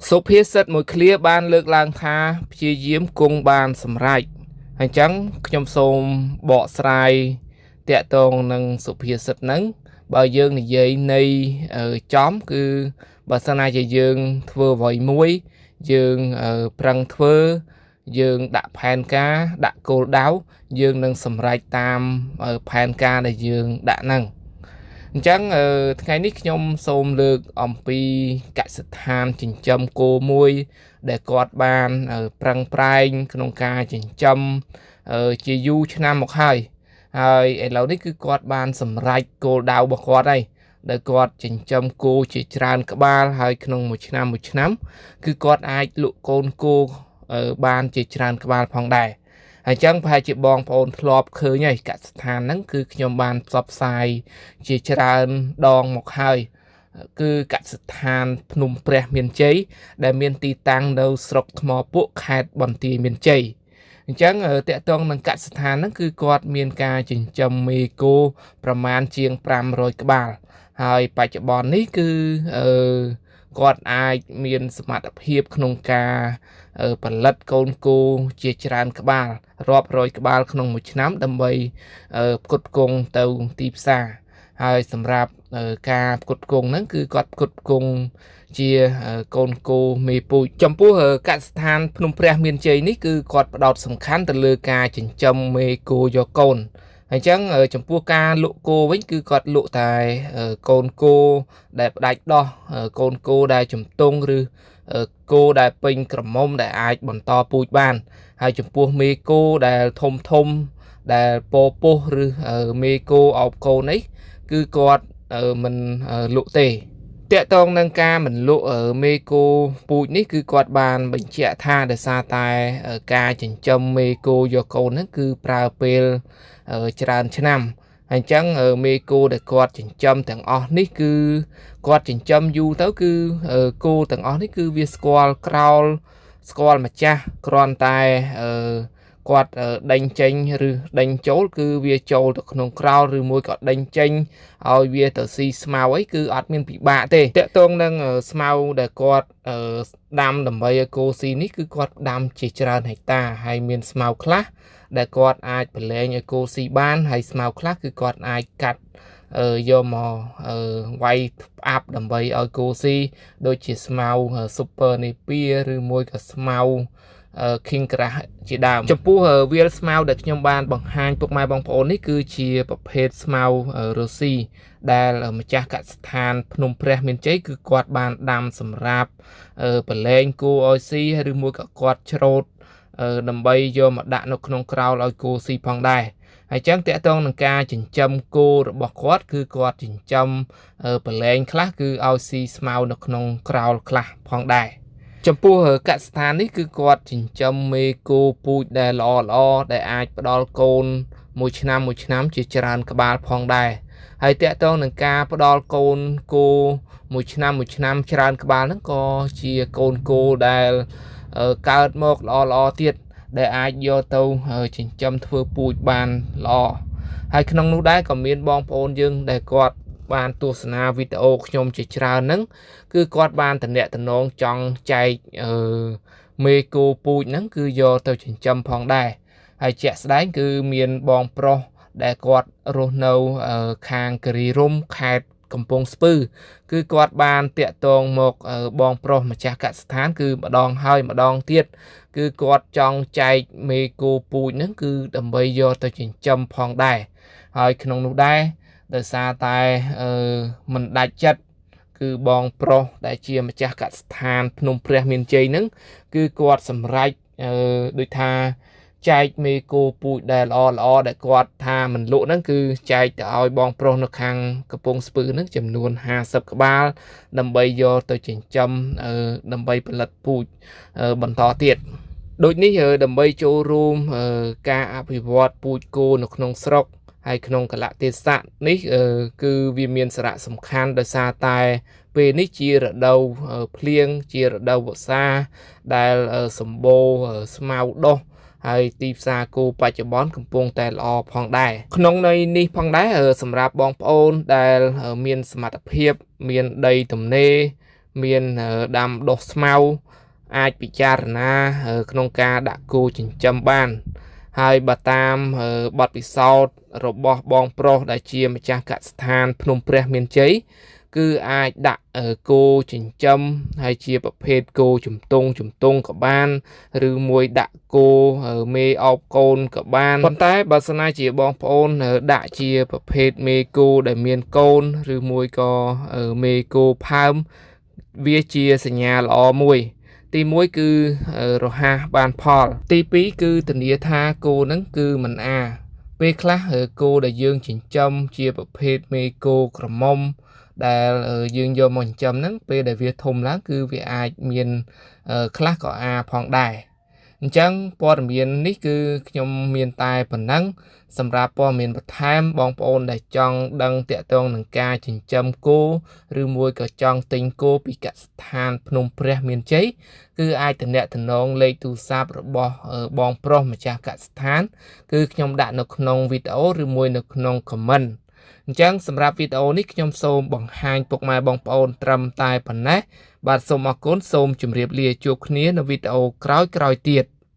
សុភាសិតមួយឃ្លាបានលើកឡើងថាព្យាយាមគង់បានសម្រេចអញ្ចឹងខ្ញុំសូមបកស្រាយតាក់ទងនឹងសុភាសិតហ្នឹងបើយើងនិយាយនៃចំគឺបើសិនណាជាយើងធ្វើអ្វីមួយយើងប្រឹងធ្វើយើងដាក់ផែនការដាក់គោលដៅយើងនឹងសម្រេចតាមផែនការដែលយើងដាក់ហ្នឹងអញ្ចឹងថ្ងៃនេះខ្ញុំសូមលើកអំពីកសិដ្ឋានចិញ្ចឹមគោមួយដែលគាត់បានប្រឹងប្រែងក្នុងការចិញ្ចឹមជាយូរឆ្នាំមកហើយឥឡូវនេះគឺគាត់បានសម្រេចគោលដៅរបស់គាត់ហើយដែលគាត់ចិញ្ចឹមគោជាច្រើនក្បាលហើយក្នុងមួយឆ្នាំគឺគាត់អាចលក់កូនគោបានជាច្រើនក្បាលផងដែរអញ្ចឹងប្រហែលជាបងប្អូនធ្លាប់ឃើញហើយកសិដ្ឋានហ្នឹងគឺខ្ញុំបានផ្សព្វផ្សាយជាច្រើនដងមកហើយគឺកសិដ្ឋានភ្នំព្រះមានជ័យដែលមានទីតាំងនៅស្រុកថ្មពួកខេត្តបន្ទាយមានជ័យអញ្ចឹងតកតងនឹងកសិដ្ឋានហ្នឹងគឺគាត់មានការចិញ្ចឹមមេគោប្រមាណជាង500ក្បាលហើយបច្ចុប្បន្ននេះគឺគាត់អាចមានសមត្ថភាពក្នុងការផលិតកូនគោជាច្រើនក្បាលរាប់រយក្បាលក្នុងមួយឆ្នាំដើម្បីផ្គត់ផ្គង់ទៅទីផ្សារហើយសម្រាប់ការផ្គត់ផ្គង់ហ្នឹងគឺគាត់ផ្គត់ផ្គង់ជាកូនគោមេពូជចំពោះកសិដ្ឋានភ្នំព្រះមានជ័យនេះគឺគាត់ផ្ដោតសំខាន់ទៅលើការចិញ្ចឹមមេគោយកកូនអញ្ចឹងចំពោះការលក់គោវិញគឺគាត់លក់តែកូនគោដែលផ្ដាច់ដោះកូនគោដែលជំទង់ឬគោដែលពេញក្រមុំដែលអាចបន្តពូជបានហើយចំពោះមេគោដែលធំដែលពោពោះឬមេគោអោបកូននេះគឺគាត់មិនលក់ទេតកតងនឹងការមិនលក់មេគោពូជនេះគឺគាត់បានបញ្ជាក់ថាដោយសារតែការចិញ្ចឹមមេគោយកកូនហ្នឹងគឺប្រើពេលច្រើនឆ្នាំហើយអញ្ចឹងមេគោដែលគាត់ចិញ្ចឹមទាំងអស់នេះគឺគាត់ចិញ្ចឹមយូរទៅគឺគោទាំងអស់នេះគឺវាស្គាល់ក្រោលស្គាល់ម្ចាស់គ្រាន់តែគាត់ដេញចេញឬដេញចូលគឺវាចូលទៅក្នុងក្រោលឬមួយក៏ដេញចេញឲ្យវាទៅស៊ីស្មៅអីគឺអត់មានពិបាកទេតកតងនឹងស្មៅដែលគាត់ដាំដើម្បីឲ្យគោស៊ីនេះគឺគាត់ដាំជាច្រើនហិកតាហើយមានស្មៅខ្លះដែលគាត់អាចប្រឡែងឲ្យគោស៊ីបានហើយស្មៅខ្លះគឺគាត់អាចកាត់យកមកវាយផ្អាប់ដើម្បីឲ្យគោស៊ីដូចជាស្មៅ Super Napier ឬមួយក៏ស្មៅKing Grass ជាដើមចំពោះវាលស្មៅដែលខ្ញុំបានបង្ហាញពុកម៉ែបងប្អូននេះគឺជាប្រភេទស្មៅរុស្ស៊ីដែលម្ចាស់កសិដ្ឋានភ្នំព្រះមានជ័យគឺគាត់បានដាំសម្រាប់ប្រឡែងគោឲ្យស៊ីឬមួយក៏គាត់ច្រូតដើម្បីយកមកដាក់នៅក្នុងក្រោលឲ្យគោស៊ីផងដែរហើយចឹងតកតងនឹងការចិញ្ចឹមគោរបស់គាត់គឺគាត់ចិញ្ចឹមប្រឡែងខ្លះគឺឲ្យស៊ីស្មៅនៅក្នុងក្រោលខ្លះផងដែរចំពោះកសិដ្ឋាននេះគឺគាត់ចិញ្ចឹមមេគោពូជដែលល្អដែលអាចផ្ដល់កូនមួយឆ្នាំជាច្រើនក្បាលផងដែរហើយតកតងនឹងការផ្ដល់កូនគោមួយឆ្នាំច្រើនក្បាលហ្នឹងក៏ជាកូនគោដែលកើតមកល្អទៀតដែលអាចយកទៅចិញ្ចឹមធ្វើពូជបានល្អហើយក្នុងនោះដែរក៏មានបងប្អូនយើងដែលគាត់បានទស្សនាវីដេអូខ្ញុំជាច្រើនហ្នឹងគឺគាត់បានតំណែងចង់ចែកមេគោពូជហ្នឹងគឺយកទៅចិញ្ចឹមផងដែរហើយជាក់ស្ដែងគឺមានបងប្រុសដែលគាត់រស់នៅខាងគិរីរម្យខេត្តកំពង់ស្ពឺគឺគាត់បានតាក់ទងមកបងប្រុសម្ចាស់កសិដ្ឋានគឺម្ដងហើយម្ដងទៀតគឺគាត់ចង់ចែកមេគោពូជហ្នឹងគឺដើម្បីយកទៅចិញ្ចឹមផងដែរហើយក្នុងនោះដែរដោយសារតែមិនដាច់ចិត្តគឺបងប្រុសដែលជាម្ចាស់កសិដ្ឋានភ្នំព្រះមានជ័យហ្នឹងគឺគាត់សម្រេចដូចថាចែកមេគោពូជដែលល្អដែលគាត់ថាមិនលក់ហ្នឹងគឺចែកទៅឲ្យបងប្រុសនៅខាងកំពង់ស្ពឺហ្នឹងចំនួន50ក្បាលដើម្បីយកទៅចិញ្ចឹមដើម្បីផលិតពូជបន្តទៀតដូចនេះដើម្បីចូលរួមការអភិវឌ្ឍពូជគោនៅក្នុងស្រុកហើយក្នុងកលៈទេសៈនេះគឺវាមានសារៈសំខាន់ដោយសារតែពេលនេះជារដូវភ្លៀងជារដូវវស្សាដែលសម្បូរស្មៅដុះហើយទីផ្សារគោបច្ចុប្បន្នកំពុងតែល្អផងដែរក្នុងន័យនេះផងដែរសម្រាប់បងប្អូនដែលមានសមត្ថភាពមានដីទំនេរ មានដាំដុះស្មៅអាចពិចារណាក្នុងការដាក់គោចិញ្ចឹមបានហើយបើតាមបទពិសោធន៍របស់បងប្រុសដែលជាម្ចាស់កសិដ្ឋានភ្នំព្រះមានជ័យគឺអាចដាក់គោចិញ្ចឹមហើយជាប្រភេទគោជំទង់ក៏បានឬមួយដាក់គោមេអោបកូនក៏បានប៉ុន្តែបើសិនជាបងប្អូនដាក់ជាប្រភេទមេគោដែលមានកូនឬមួយក៏មេគោផើមវាជាសញ្ញាល្អមួយទី1គឺរហ័សបានផលទី2គឺធានាថាគោហ្នឹងគឺមិនពេលខ្លះគោដែលយើងចិញ្ចឹមជាប្រភេទមេគោក្រមុំដែលយើងយកមកចិញ្ចឹមហ្នឹងពេលដែលវាធំឡើងគឺវាអាចមានខ្លះក៏ផងដែរអញ្ចឹងព័ត៌មាននេះគឺខ្ញុំមានតែប៉ុណ្ណឹងសម្រាប់ព័ត៌មានបន្ថែមបងប្អូនដែលចង់ដឹងតាក់ទងនឹងការចិញ្ចឹមគោឬមួយក៏ចង់ទិញគោពីកសិដ្ឋានភ្នំព្រះមានជ័យគឺអាចទំនាក់ទំនងលេខទូរស័ព្ទរបស់បងប្រុសម្ចាស់កសិដ្ឋានគឺខ្ញុំដាក់នៅក្នុងវីដេអូឬមួយនៅក្នុង comment អញ្ចឹងសម្រាប់វីដេអូនេះខ្ញុំសូមបង្ហាញពុកម៉ែបងប្អូនត្រឹមតែប៉ុណ្ណេះបាទសូមអរគុណសូមជម្រាបលាជួបគ្នានៅវីដេអូក្រោយៗទៀត